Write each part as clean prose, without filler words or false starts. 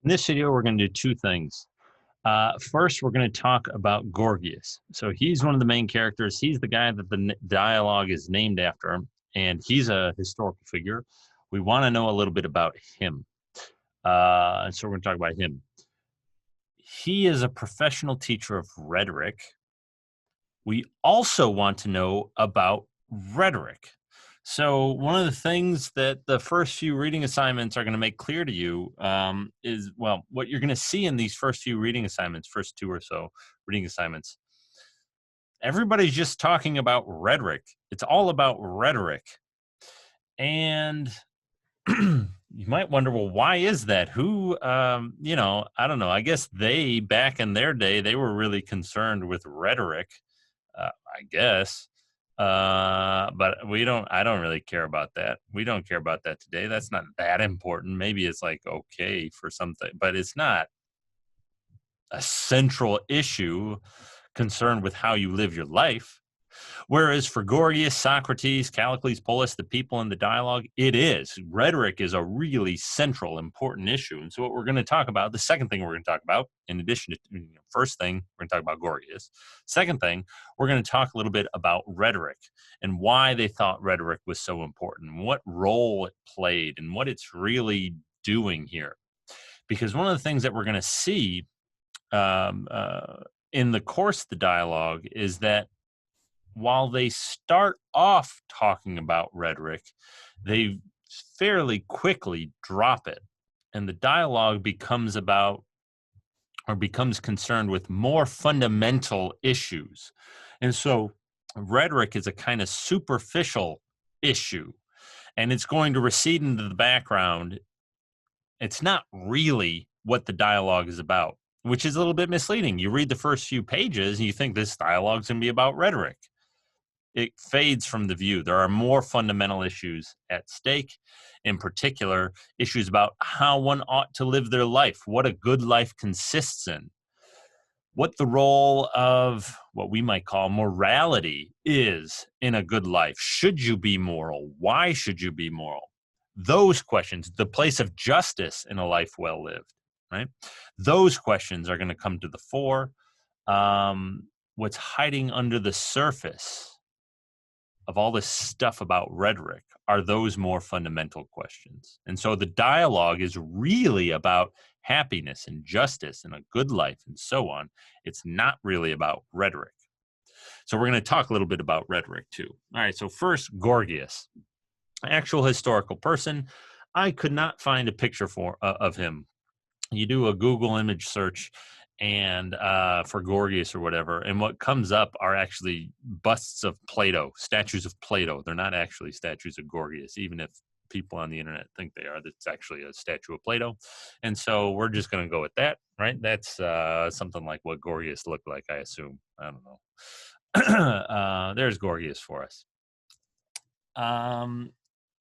In this video, we're going to do two things. First, we're going to talk about Gorgias. So he's one of the main characters. He's the guy that the dialogue is named after, and he's a historical figure. We want to know a little bit about him. And so we're going to talk about him. He is a professional teacher of rhetoric. We also want to know about rhetoric. So one of the things that the first few reading assignments are going to make clear to you is, well, what you're going to see in these first few reading assignments, first two or so reading assignments, everybody's just talking about rhetoric. It's all about rhetoric. And you might wonder, well, why is that? Who, I don't know. I guess back in their day, they were really concerned with rhetoric, I guess. But I don't really care about that. We don't care about that today. That's not that important. Maybe it's like okay for something, but it's not a central issue concerned with how you live your life. Whereas for Gorgias, Socrates, Callicles, Polus, the people in the dialogue, it is. Rhetoric is a really central, important issue. And so what we're going to talk about, the second thing we're going to talk about, in addition to first thing, we're going to talk about Gorgias. Second thing, we're going to talk a little bit about rhetoric and why they thought rhetoric was so important, what role it played, and what it's really doing here. Because one of the things that we're going to see in the course of the dialogue is that while they start off talking about rhetoric, they fairly quickly drop it. And the dialogue becomes concerned with more fundamental issues. And so rhetoric is a kind of superficial issue, and it's going to recede into the background. It's not really what the dialogue is about, which is a little bit misleading. You read the first few pages and you think this dialogue is going to be about rhetoric. It fades from the view. There are more fundamental issues at stake, in particular, issues about how one ought to live their life, what a good life consists in, what the role of what we might call morality is in a good life. Should you be moral? Why should you be moral? Those questions, the place of justice in a life well lived, right? Those questions are going to come to the fore. What's hiding under the surface of all this stuff about rhetoric are those more fundamental questions. And so the dialogue is really about happiness and justice and a good life and so on. It's not really about rhetoric. So we're going to talk a little bit about rhetoric too. All right, so first, Gorgias, actual historical person. I could not find a picture of him. You do a Google image search and for Gorgias or whatever, and what comes up are actually busts of Plato, statues of Plato. They're not actually statues of Gorgias, even if people on the internet think they are. That's actually a statue of Plato. And so we're just going to go with that, right? That's something like what Gorgias looked like, I assume. I don't know. There's Gorgias for us.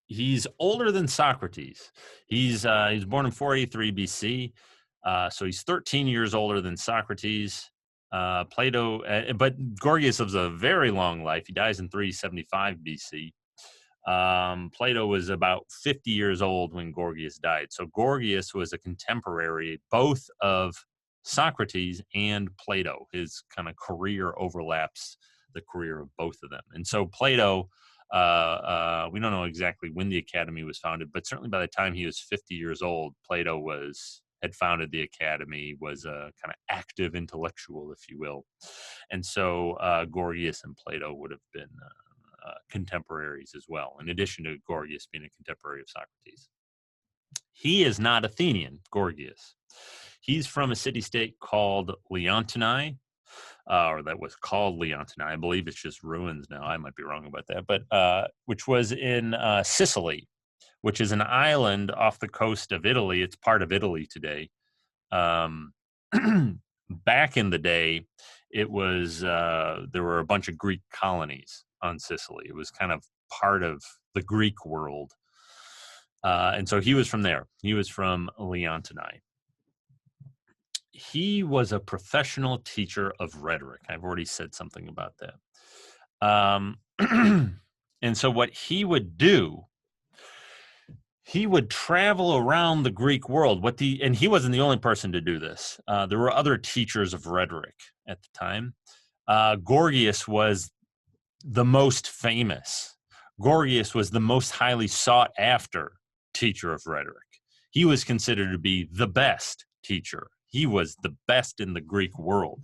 He's older than Socrates. He's born in 483 BC. So he's 13 years older than Socrates. Plato, but Gorgias lives a very long life. He dies in 375 BC. Plato was about 50 years old when Gorgias died. So Gorgias was a contemporary both of Socrates and Plato. His kind of career overlaps the career of both of them. And so Plato, we don't know exactly when the academy was founded, but certainly by the time he was 50 years old, Plato had founded the academy, was a kind of active intellectual, if you will. And so Gorgias and Plato would have been contemporaries as well, in addition to Gorgias being a contemporary of Socrates. He is not Athenian, Gorgias. He's from a city-state called Leontini, or that was called Leontini. I believe it's just ruins now. I might be wrong about that, but which was in Sicily, which is an island off the coast of Italy. It's part of Italy today. Back in the day, it was there were a bunch of Greek colonies on Sicily. It was kind of part of the Greek world. And so he was from there. He was from Leontini. He was a professional teacher of rhetoric. I've already said something about that. And so what he would do He would travel around the Greek world. And he wasn't the only person to do this. There were other teachers of rhetoric at the time. Gorgias was the most famous. Gorgias was the most highly sought after teacher of rhetoric. He was considered to be the best teacher. He was the best in the Greek world.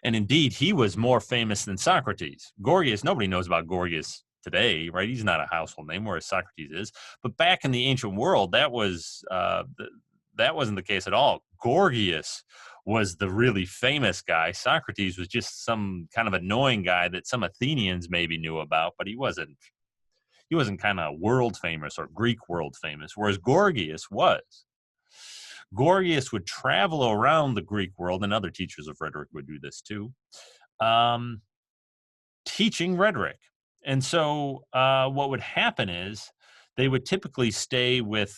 And indeed, he was more famous than Socrates. Gorgias, nobody knows about Gorgias today, right? He's not a household name, whereas Socrates is. But back in the ancient world, that wasn't the case at all. Gorgias was the really famous guy. Socrates was just some kind of annoying guy that some Athenians maybe knew about, but he wasn't kind of world famous or Greek world famous, whereas Gorgias was. Gorgias would travel around the Greek world, and other teachers of rhetoric would do this too, teaching rhetoric. And so what would happen is they would typically stay with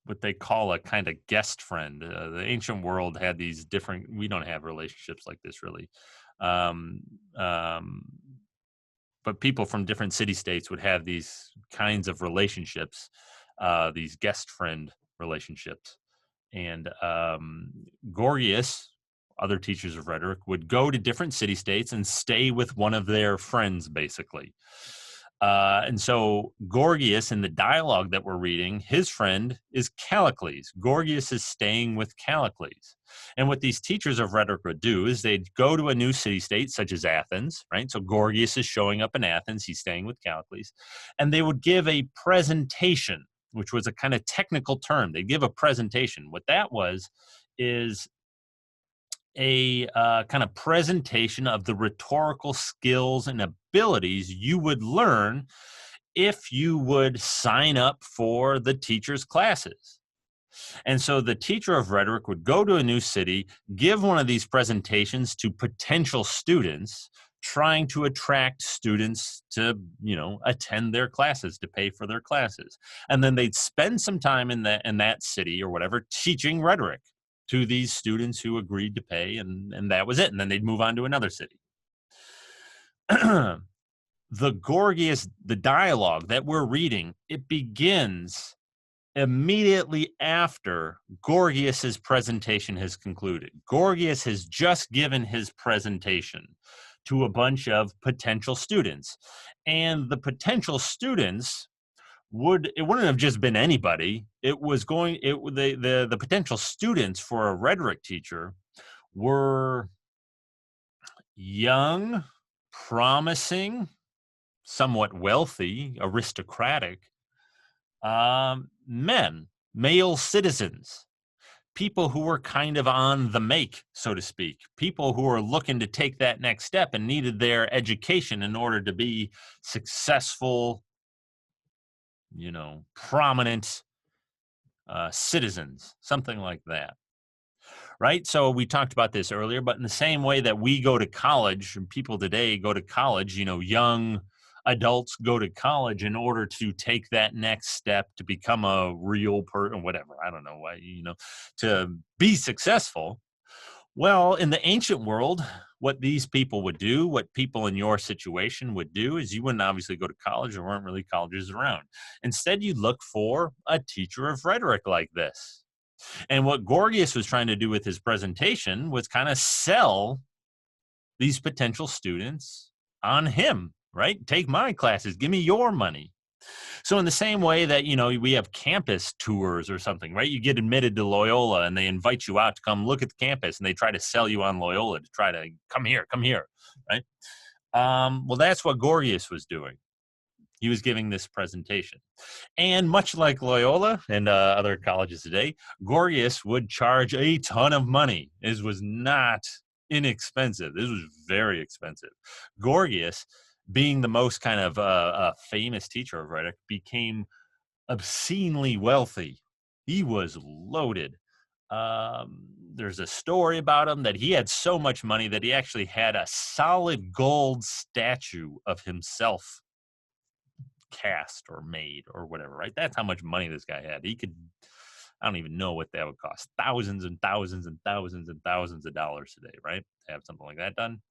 what they call a kind of guest friend. The ancient world had these different, we don't have relationships like this really. Um, um, but people from different city-states would have these kinds of relationships, these guest friend relationships. And Gorgias, other teachers of rhetoric, would go to different city-states and stay with one of their friends, basically. And so Gorgias, in the dialogue that we're reading, his friend is Callicles. Gorgias is staying with Callicles. And what these teachers of rhetoric would do is they'd go to a new city-state, such as Athens, right? So Gorgias is showing up in Athens. He's staying with Callicles. And they would give a presentation, which was a kind of technical term. They give a presentation. What that is a kind of presentation of the rhetorical skills and abilities you would learn if you would sign up for the teacher's classes. And so the teacher of rhetoric would go to a new city, give one of these presentations to potential students, trying to attract students to, attend their classes, to pay for their classes. And then they'd spend some time in that city or whatever teaching rhetoric to these students who agreed to pay, and that was it. And then they'd move on to another city. The Gorgias, the dialogue that we're reading, it begins immediately after Gorgias's presentation has concluded. Gorgias has just given his presentation to a bunch of potential students. And the potential students it wouldn't have just been anybody. The potential students for a rhetoric teacher were young, promising, somewhat wealthy, aristocratic men, male citizens, people who were kind of on the make, so to speak, people who were looking to take that next step and needed their education in order to be successful, prominent citizens, something like that. Right? So we talked about this earlier, but in the same way that we go to college and people today go to college, young adults go to college in order to take that next step to become a real person, whatever. I don't know why, to be successful. Well, in the ancient world, what these people would do, what people in your situation would do, is you wouldn't obviously go to college. There weren't really colleges around. Instead, you look for a teacher of rhetoric like this. And what Gorgias was trying to do with his presentation was kind of sell these potential students on him, right? Take my classes, give me your money. So in the same way that, we have campus tours or something, right? You get admitted to Loyola and they invite you out to come look at the campus and they try to sell you on Loyola to try to come here, right? Well, that's what Gorgias was doing. He was giving this presentation. And much like Loyola and other colleges today, Gorgias would charge a ton of money. This was not inexpensive. This was very expensive. Gorgias, being the most kind of famous teacher of rhetoric, became obscenely wealthy. He was loaded. There's a story about him that he had so much money that he actually had a solid gold statue of himself cast or made or whatever, right? That's how much money this guy had. I don't even know what that would cost. Thousands and thousands and thousands and thousands of dollars today, right? To have something like that done.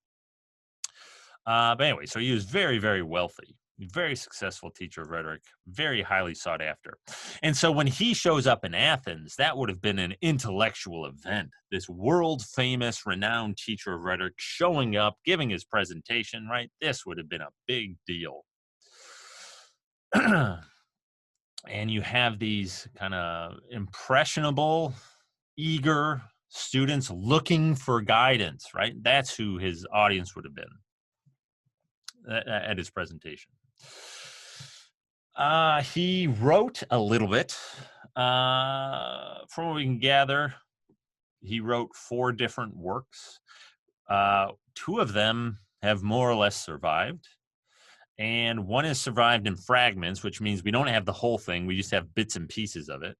But anyway, so he was very, very wealthy. Very successful teacher of rhetoric, very highly sought after. And so when he shows up in Athens, that would have been an intellectual event. This world famous, renowned teacher of rhetoric showing up, giving his presentation, right? This would have been a big deal. And you have these kind of impressionable, eager students looking for guidance, right? That's who his audience would have been at his presentation. He wrote a little bit. From what we can gather, he wrote 4 different works. 2 of them have more or less survived, and 1 has survived in fragments, which means we don't have the whole thing. We just have bits and pieces of it.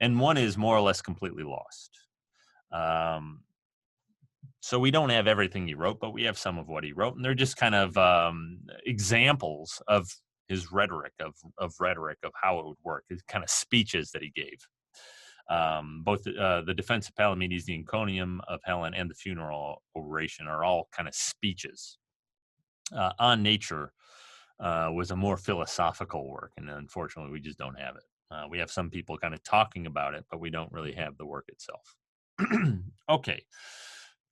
And 1 is more or less completely lost. So we don't have everything he wrote, but we have some of what he wrote, and they're just kind of examples of his rhetoric, of how it would work, his kind of speeches that he gave. Both the defense of Palamedes, the encomium of Helen, and the funeral oration are all kind of speeches. On Nature was a more philosophical work, and unfortunately we just don't have it. We have some people kind of talking about it, but we don't really have the work itself. Okay.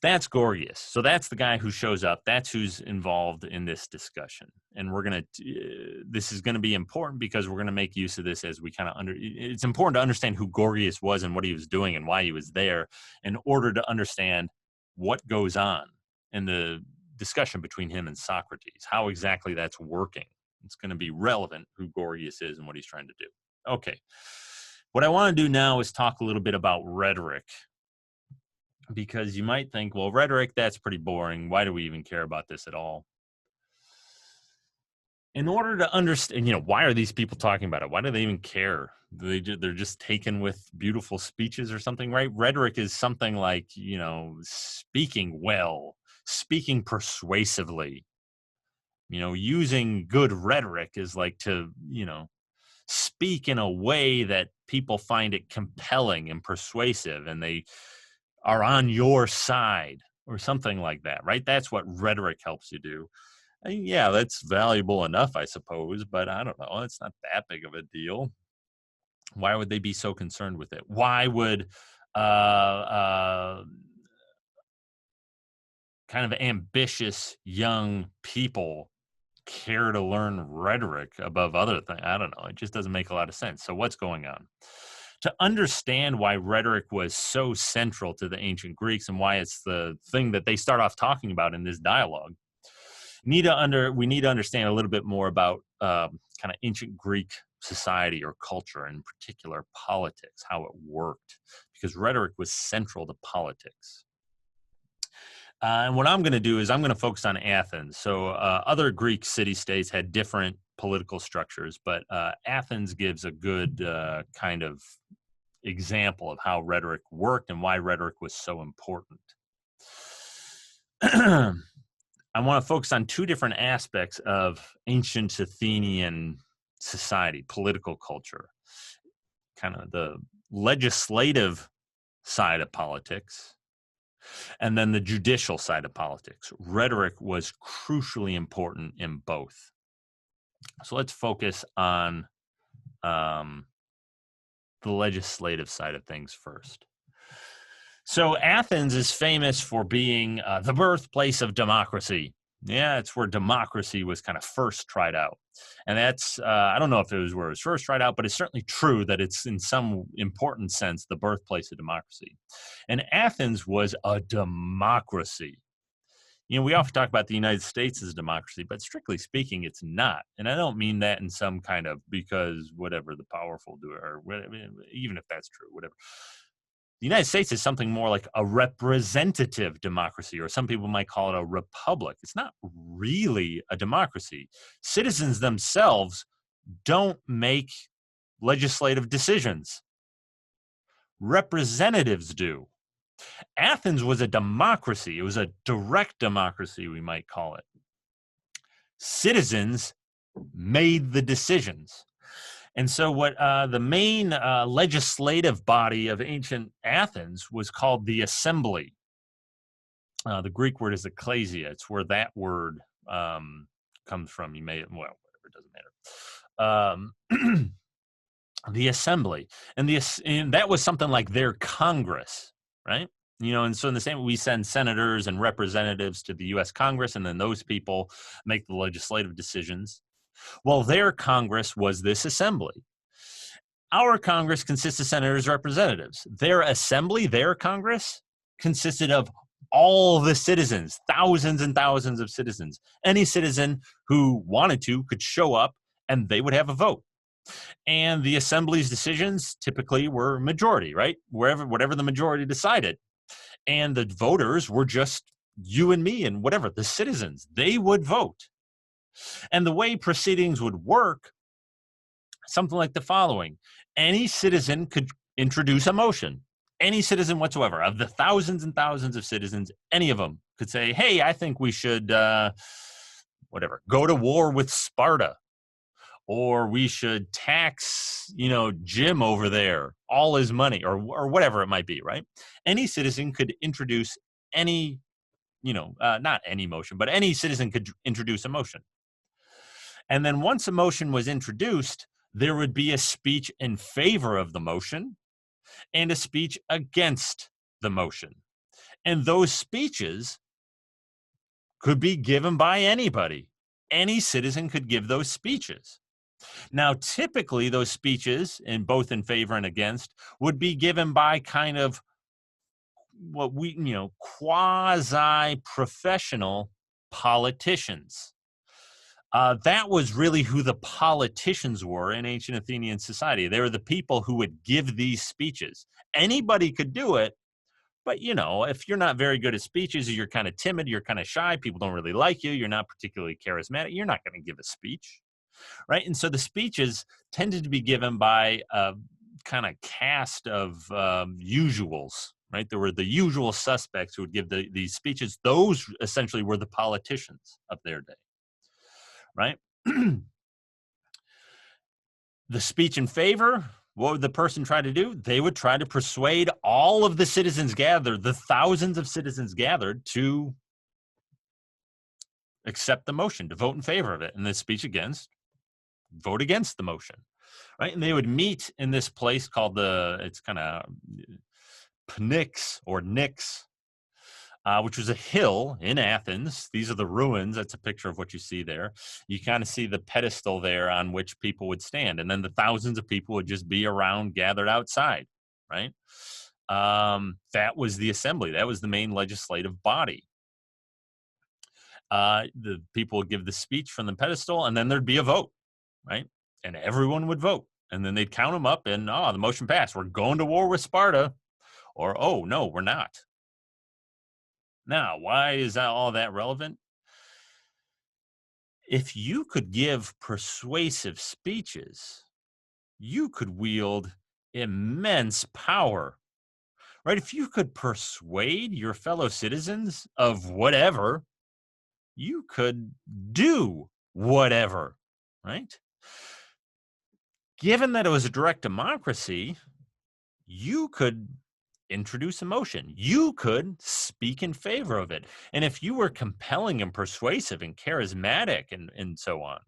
That's Gorgias. So that's the guy who shows up. That's who's involved in this discussion. And we're going to, this is going to be important because we're going to make use of this as we kind of it's important to understand who Gorgias was and what he was doing and why he was there in order to understand what goes on in the discussion between him and Socrates, how exactly that's working. It's going to be relevant who Gorgias is and what he's trying to do. Okay. What I want to do now is talk a little bit about rhetoric. Because you might think, well, rhetoric, that's pretty boring. Why do we even care about this at all? In order to understand, why are these people talking about it? Why do they even care? They're just taken with beautiful speeches or something, right? Rhetoric is something like, speaking well, speaking persuasively. Using good rhetoric is like to, speak in a way that people find it compelling and persuasive, and they are on your side or something like that, right? That's what rhetoric helps you do. And yeah, that's valuable enough, I suppose, but I don't know. It's not that big of a deal. Why would they be so concerned with it? Why would kind of ambitious young people care to learn rhetoric above other things? I don't know. It just doesn't make a lot of sense. So what's going on? To understand why rhetoric was so central to the ancient Greeks and why it's the thing that they start off talking about in this dialogue, we need to understand a little bit more about kind of ancient Greek society or culture, in particular politics, how it worked, because rhetoric was central to politics. And what I'm going to do is I'm going to focus on Athens. So other Greek city-states had different political structures, but Athens gives a good kind of example of how rhetoric worked and why rhetoric was so important. I want to focus on 2 different aspects of ancient Athenian society, political culture, kind of the legislative side of politics, and then the judicial side of politics. Rhetoric was crucially important in both. So let's focus on the legislative side of things first. So Athens is famous for being the birthplace of democracy. Yeah, it's where democracy was kind of first tried out. And that's, I don't know if it was where it was first tried out, but it's certainly true that it's in some important sense the birthplace of democracy. And Athens was a democracy. We often talk about the United States as a democracy, but strictly speaking, it's not. And I don't mean that in some kind of because whatever the powerful do, or whatever, even if that's true, whatever. The United States is something more like a representative democracy, or some people might call it a republic. It's not really a democracy. Citizens themselves don't make legislative decisions. Representatives do. Athens was a democracy. It was a direct democracy, we might call it. Citizens made the decisions. And so what the main legislative body of ancient Athens was called the assembly. The Greek word is ecclesia. It's where that word comes from. Whatever, it doesn't um, the assembly, and that was something like their Congress, right? And so in the same, we send senators and representatives to the U.S. Congress, and then those people make the legislative decisions. Well, their Congress was this assembly. Our Congress consists of senators, representatives. Their assembly, their Congress, consisted of all the citizens, thousands and thousands of citizens. Any citizen who wanted to could show up, and they would have a vote. And the assembly's decisions typically were majority, right? Whatever the majority decided. And the voters were just you and me and whatever, the citizens. They would vote. And the way proceedings would work, something like the following: any citizen could introduce a motion. Any citizen whatsoever, of the thousands and thousands of citizens, any of them could say, hey, I think we should, go to war with Sparta, or we should tax, Jim over there, all his money, or whatever it might be, right? Any citizen could introduce any, not any motion, but any citizen could introduce a motion. And then once a motion was introduced, there would be a speech in favor of the motion and a speech against the motion. And those speeches could be given by anybody. Any citizen could give those speeches. Now, typically, those speeches, in both in favor and against, would be given by kind of what we, quasi-professional politicians. That was really who the politicians were in ancient Athenian society. They were the people who would give these speeches. Anybody could do it, but if you're not very good at speeches, or you're kind of timid, you're kind of shy, people don't really like you, you're not particularly charismatic, you're not going to give a speech, right? And so the speeches tended to be given by a kind of cast of usuals, right? There were the usual suspects who would give these speeches. Those essentially were the politicians of their day, right? The speech in favor, what would the person try to do? They would try to persuade all of the citizens gathered, the thousands of citizens gathered, to accept the motion, to vote in favor of it. And the speech against, vote against the motion, right? And they would meet in this place called it's kind of Pnyx or Nyx, which was a hill in Athens. These are the ruins. That's a picture of what you see there. You kind of see the pedestal there on which people would stand. And then the thousands of people would just be around, gathered outside, right? That was the assembly. That was the main legislative body. The people would give the speech from the pedestal, and then there'd be a vote, right? And everyone would vote. And then they'd count them up, and, the motion passed. We're going to war with Sparta. Or, oh, no, we're not. Now, why is all that relevant? If you could give persuasive speeches, you could wield immense power, right? If you could persuade your fellow citizens of whatever, you could do whatever, right? Given that it was a direct democracy, you could introduce a motion. You could speak in favor of it. And if you were compelling and persuasive and charismatic and so on,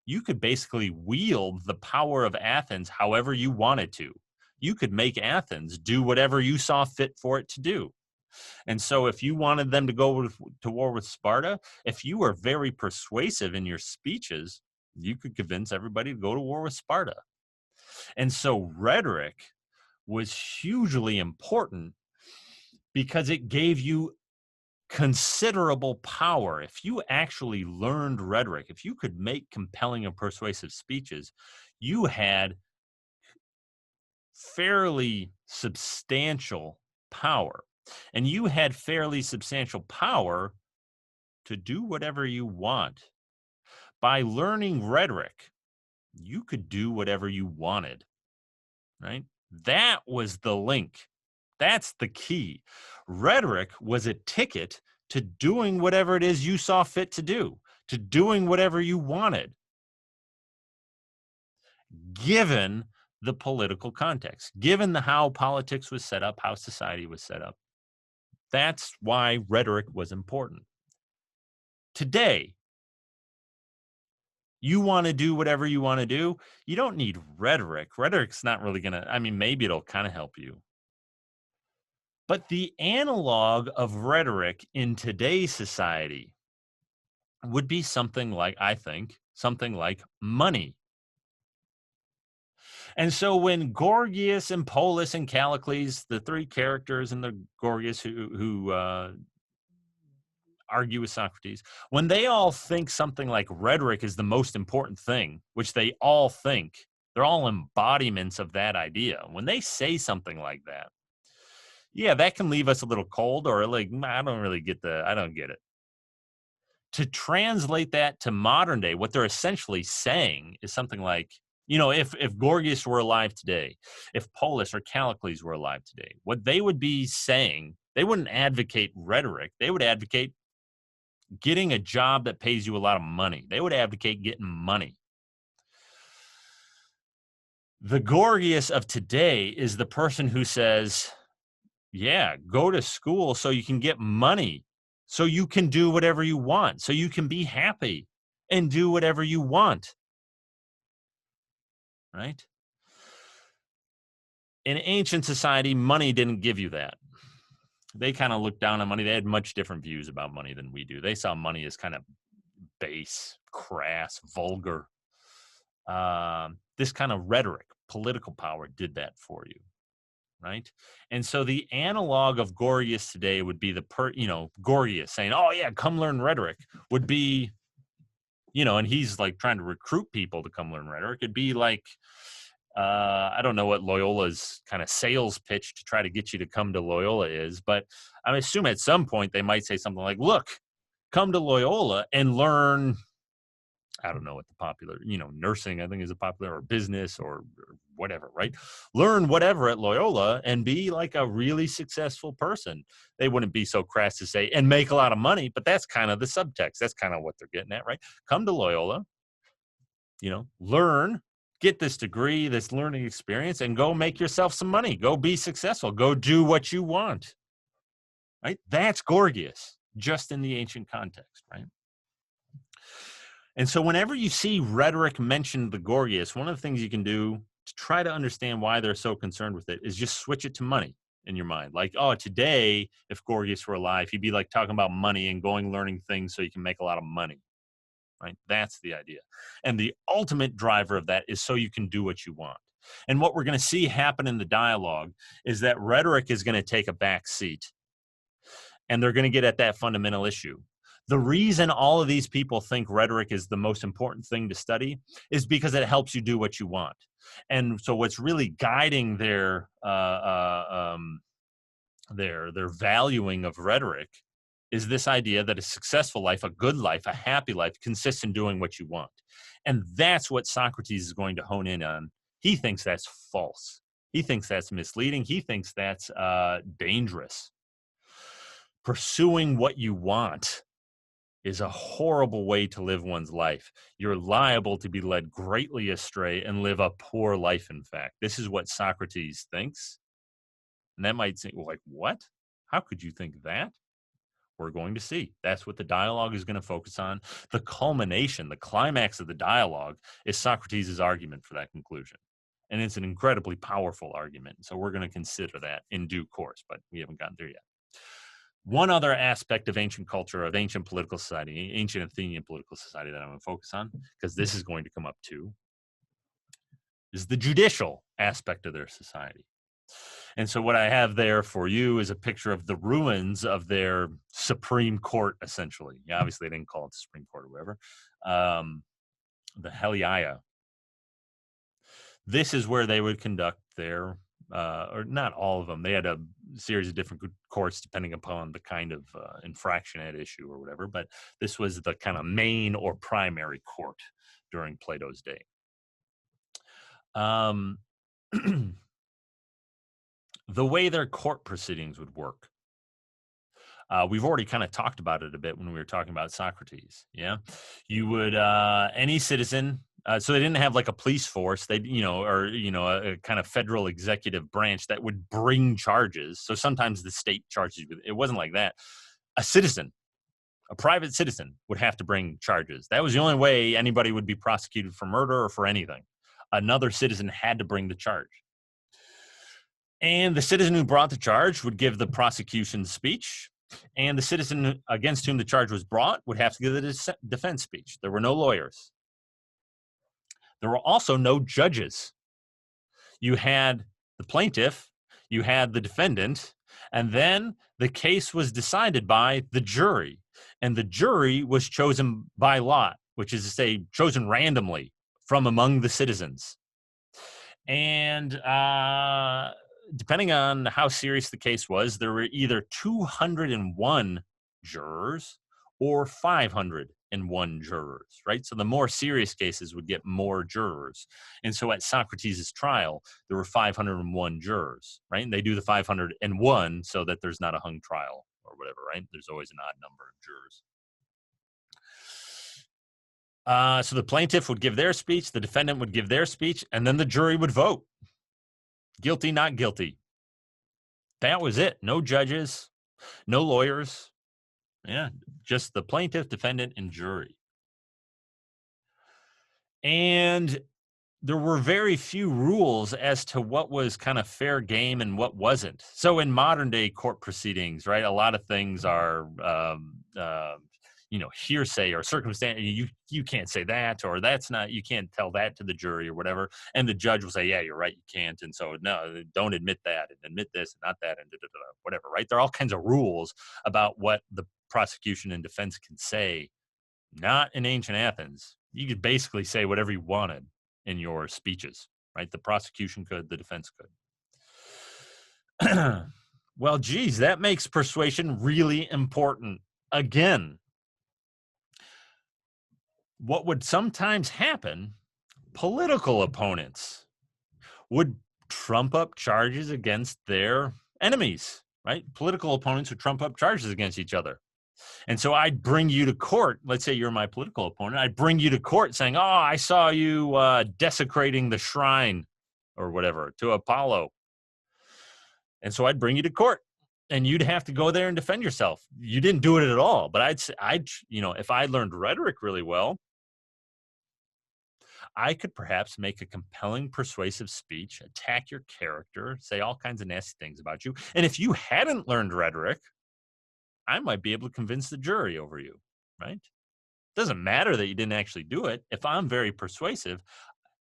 you could basically wield the power of Athens however you wanted to. You could make Athens do whatever you saw fit for it to do. And so if you wanted them to go to war with Sparta, if you were very persuasive in your speeches, you could convince everybody to go to war with Sparta. And so rhetoric was hugely important because it gave you considerable power. If you actually learned rhetoric, if you could make compelling and persuasive speeches, you had fairly substantial power. And you had fairly substantial power to do whatever you want. By learning rhetoric, you could do whatever you wanted, right? That was the link. That's the key. Rhetoric was a ticket to doing whatever it is you saw fit to do, to doing whatever you wanted, given the political context, given how politics was set up, how society was set up. That's why rhetoric was important. Today, You want to do whatever you want to do. You don't need rhetoric. Rhetoric's not really going to, I mean, maybe it'll kind of help you. But the analog of rhetoric in today's society would be something like, I think, something like money. And so when Gorgias and Polus and Callicles, the three characters in the Gorgias who argue with Socrates, when they all think something like rhetoric is the most important thing, which they all think, they're all embodiments of that idea. When they say something like that, yeah, that can leave us a little cold or like, I don't get it. To translate that to modern day, what they're essentially saying is something like, if Gorgias were alive today, if Polus or Callicles were alive today, what they would be saying, they wouldn't advocate rhetoric. They would advocate getting a job that pays you a lot of money. They would advocate getting money. The Gorgias of today is the person who says, yeah, go to school so you can get money, so you can do whatever you want, so you can be happy and do whatever you want. Right? In ancient society, money didn't give you that. They kind of looked down on money. They had much different views about money than we do. They saw money as kind of base, crass, vulgar. This kind of rhetoric, political power did that for you, right? And so the analog of Gorgias today would be Gorgias saying, "Oh yeah, come learn rhetoric," would be, and he's like trying to recruit people to come learn rhetoric. It'd be like, I don't know what Loyola's kind of sales pitch to try to get you to come to Loyola is, but I assume at some point they might say something like, "Look, come to Loyola and learn." I don't know what the popular, nursing, I think is a popular, or business or whatever, right? Learn whatever at Loyola and be like a really successful person. They wouldn't be so crass to say, and make a lot of money, but that's kind of the subtext. That's kind of what they're getting at, right? Come to Loyola, learn, get this degree, this learning experience, and go make yourself some money. Go be successful. Go do what you want, right? That's Gorgias, just in the ancient context, right? And so whenever you see rhetoric mention the Gorgias, one of the things you can do to try to understand why they're so concerned with it is just switch it to money in your mind. Like, oh, today, if Gorgias were alive, he'd be like talking about money and learning things so you can make a lot of money, right? That's the idea. And the ultimate driver of that is so you can do what you want. And what we're going to see happen in the dialogue is that rhetoric is going to take a back seat, and they're going to get at that fundamental issue. The reason all of these people think rhetoric is the most important thing to study is because it helps you do what you want. And so what's really guiding their valuing of rhetoric is this idea that a successful life, a good life, a happy life consists in doing what you want. And that's what Socrates is going to hone in on. He thinks that's false. He thinks that's misleading. He thinks that's dangerous. Pursuing what you want is a horrible way to live one's life. You're liable to be led greatly astray and live a poor life, in fact. This is what Socrates thinks. And that might seem like, what? How could you think that? We're going to see. That's what the dialogue is going to focus on. The culmination, the climax of the dialogue is Socrates' argument for that conclusion. And it's an incredibly powerful argument. So we're going to consider that in due course, but we haven't gotten there yet. One other aspect of ancient culture, of ancient political society, ancient Athenian political society that I'm going to focus on, because this is going to come up too, is the judicial aspect of their society. And so what I have there for you is a picture of the ruins of their Supreme Court, essentially. Yeah, obviously, they didn't call it the Supreme Court or whatever. The Heliaia. This is where they would conduct their, or not all of them. They had a series of different courts depending upon the kind of infraction at issue or whatever. But this was the kind of main or primary court during Plato's day. The way their court proceedings would work. We've already kind of talked about it a bit when we were talking about Socrates. Yeah, you would any citizen. So they didn't have like a police force. They, a kind of federal executive branch that would bring charges. So sometimes the state charges you. It wasn't like that. A citizen A private citizen would have to bring charges. That was the only way anybody would be prosecuted for murder or for anything. Another citizen had to bring the charge. And the citizen who brought the charge would give the prosecution's speech, and the citizen against whom the charge was brought would have to give the defense speech. There were no lawyers. There were also no judges. You had the plaintiff, you had the defendant, and then the case was decided by the jury. And the jury was chosen by lot, which is to say, chosen randomly from among the citizens. And depending on how serious the case was, there were either 201 jurors or 501 jurors, right? So the more serious cases would get more jurors. And so at Socrates' trial, there were 501 jurors, right? And they do the 501 so that there's not a hung trial or whatever, right? There's always an odd number of jurors. So the plaintiff would give their speech, the defendant would give their speech, and then the jury would vote. Guilty, not guilty. That was it. No judges, no lawyers. Yeah, just the plaintiff, defendant, and jury. And there were very few rules as to what was kind of fair game and what wasn't. So in modern day court proceedings, right, a lot of things are hearsay or circumstance. You can't say that, or that's not, you can't tell that to the jury or whatever. And the judge will say, yeah, you're right, you can't. And so no, don't admit that, and admit this and not that, and whatever, right? There are all kinds of rules about what the prosecution and defense can say. Not in ancient Athens. You could basically say whatever you wanted in your speeches, right? The prosecution could, the defense could. Well, geez, that makes persuasion really important. Again, what would sometimes happen, political opponents would trump up charges against their enemies, right? Political opponents would trump up charges against each other. And so I'd bring you to court. Let's say you're my political opponent. I'd bring you to court saying, oh, I saw you desecrating the shrine or whatever to Apollo. And so I'd bring you to court, and you'd have to go there and defend yourself. You didn't do it at all. But I'd if I learned rhetoric really well, I could perhaps make a compelling, persuasive speech, attack your character, say all kinds of nasty things about you. And if you hadn't learned rhetoric, I might be able to convince the jury over you, right? Doesn't matter that you didn't actually do it. If I'm very persuasive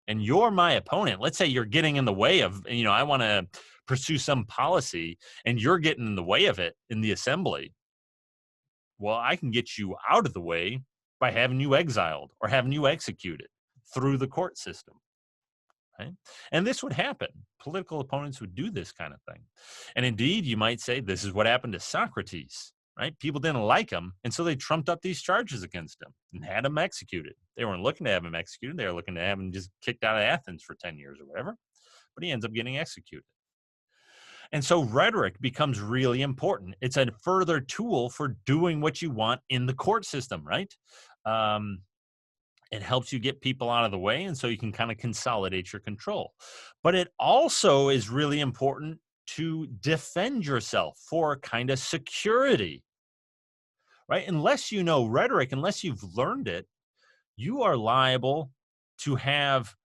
and you're my opponent, let's say you're getting in the way of, I want to pursue some policy and you're getting in the way of it in the assembly. Well, I can get you out of the way by having you exiled or having you executed through the court system. Right? And this would happen. Political opponents would do this kind of thing. And indeed, you might say this is what happened to Socrates. Right? People didn't like him, and so they trumped up these charges against him and had him executed. They weren't looking to have him executed. They were looking to have him just kicked out of Athens for 10 years or whatever. But he ends up getting executed. And so rhetoric becomes really important. It's a further tool for doing what you want in the court system, right? It helps you get people out of the way, and so you can kind of consolidate your control. But it also is really important to defend yourself for kind of security. Right? Unless you know rhetoric, unless you've learned it, you are liable to have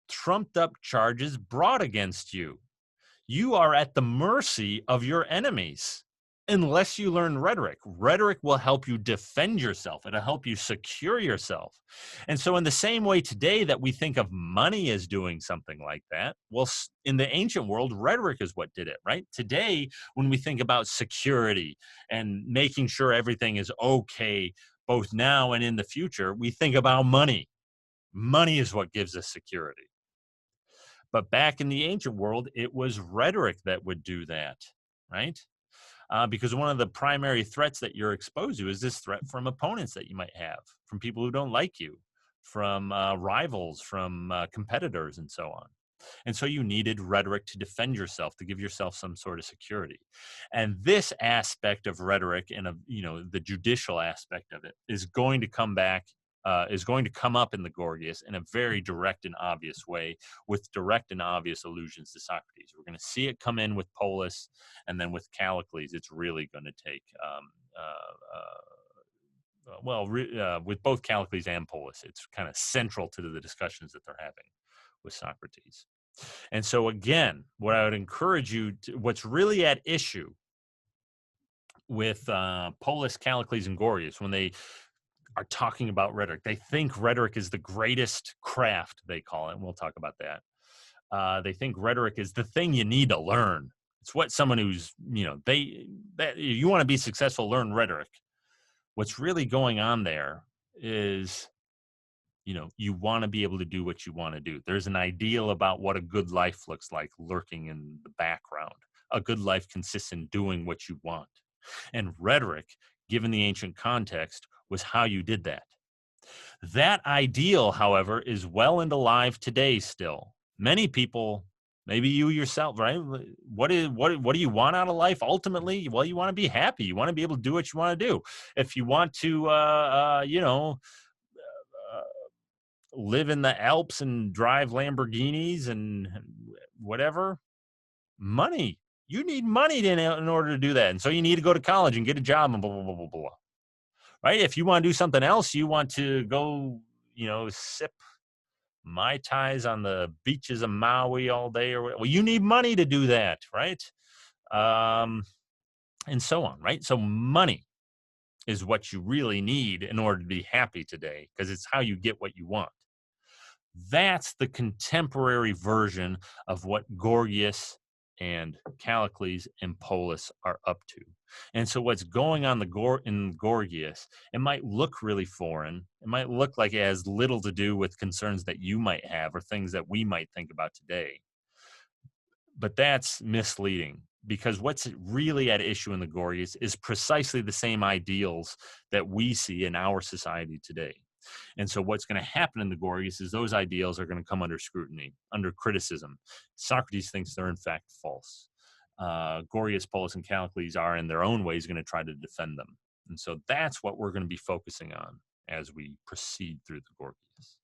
trumped up charges brought against you. You are at the mercy of your enemies unless you learn rhetoric. Rhetoric will help you defend yourself. It'll help you secure yourself. And so in the same way today that we think of money as doing something like that, well, in the ancient world, rhetoric is what did it, right? Today, when we think about security and making sure everything is okay, both now and in the future, we think about money. Money is what gives us security. But back in the ancient world, it was rhetoric that would do that, right? Because one of the primary threats that you're exposed to is this threat from opponents that you might have, from people who don't like you, from rivals, from competitors, and so on. And so you needed rhetoric to defend yourself, to give yourself some sort of security. And this aspect of rhetoric and of the judicial aspect of it is going to come back. Is going to come up in the Gorgias in a very direct and obvious way, with direct and obvious allusions to Socrates. We're going to see it come in with Polus, and then with Callicles, it's really going to take with both Callicles and Polus, it's kind of central to the discussions that they're having with Socrates. And so, again, what I would encourage you to, what's really at issue with Polus, Callicles, and Gorgias, when they are talking about rhetoric, they think rhetoric is the greatest craft, they call it, and we'll talk about that. They think rhetoric is the thing you need to learn. It's what someone who's, that you want to be successful, learn rhetoric. What's really going on there is, you want to be able to do what you want to do. There's an ideal about what a good life looks like lurking in the background. A good life consists in doing what you want. And rhetoric, given the ancient context, was how you did that. That ideal, however, is well and alive today still. Many people, maybe you yourself, right? What do you want out of life ultimately? Well, you want to be happy. You want to be able to do what you want to do. If you want to, live in the Alps and drive Lamborghinis and whatever, money. You need money in order to do that. And so you need to go to college and get a job and blah, blah, blah, blah, blah. Right? If you want to do something else, you want to go, sip Mai Tais on the beaches of Maui all day or well, you need money to do that, right? And so on, right? So money is what you really need in order to be happy today because it's how you get what you want. That's the contemporary version of what Gorgias and Callicles and Polus are up to. And so what's going on in Gorgias, it might look really foreign. It might look like it has little to do with concerns that you might have or things that we might think about today. But that's misleading because what's really at issue in the Gorgias is precisely the same ideals that we see in our society today. And so what's going to happen in the Gorgias is those ideals are going to come under scrutiny, under criticism. Socrates thinks they're in fact false. Gorgias, Polus, and Callicles are in their own ways going to try to defend them. And so that's what we're going to be focusing on as we proceed through the Gorgias.